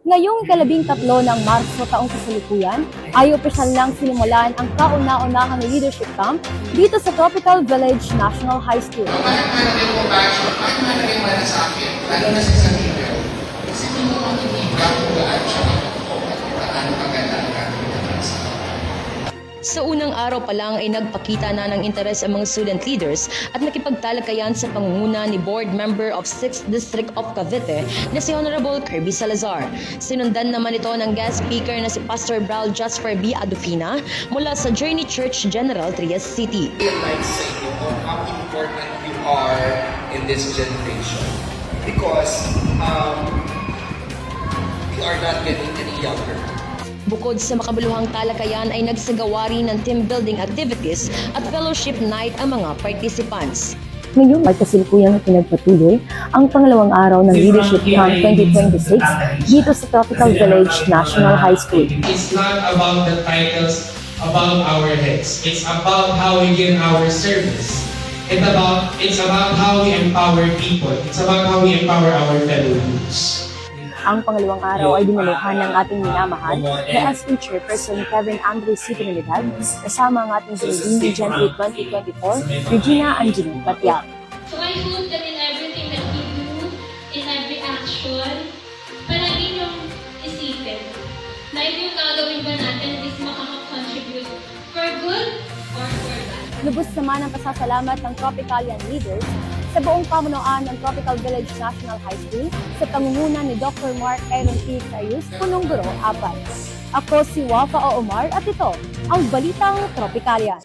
Ngayong ika-13 ng Marso taong kasalukuyan ay opisyal lang sinimulan ang kauna-unahang leadership camp dito sa Tropical Village National High School. Parang yung compassion, parang yung malasakit, lalo na sa leader. Kasi kung hindi bago gaan siya paano kaganda ang gagawin natin sa Sa unang araw pa lang ay nagpakita na ng interes ang mga student leaders at nakipagtalakayan sa pangunguna ni Board Member of 6th District of Cavite na si Honorable Kirby Salazar. Sinundan naman ito ng guest speaker na si Pastor Bral Jasper B. Adufina mula sa Journey Church General Trias City. realize sa inyo on how important you are in this generation. Because you are not getting any younger. Bukod sa makabuluhang talakayan ay nagsagawa rin ng team building activities at fellowship night ang mga participants. Ngayong ay kasalukuyang pinagpatuloy ang pangalawang araw ng Leadership Camp 2026 dito sa Tropical Village National High School. It's not about the titles above our heads. It's about how we give our service. It's about how we empower people. It's about how we empower our fellow youths. Ang pangalawang araw ay dinaluhan ng ating minamahal na SE Chairperson Kevin Andre C. Trinidad kasama ang ating Philippine Gen 8 2024, Regina Angeline Batial. So I hope that in everything that we do, in every action, palagi niyong isipin na yung gagawin ba natin is makaka-contribute for good or for bad. Lubos naman ang pasasalamat ng Tropicalian leaders sa buong pamunuan ng Tropical Village National High School sa pangunguna ni Dr. Mark Aaron P. Cayus, Punong Guro, 4. Ako si Wafa Omar at ito ang Balitang Tropicalian.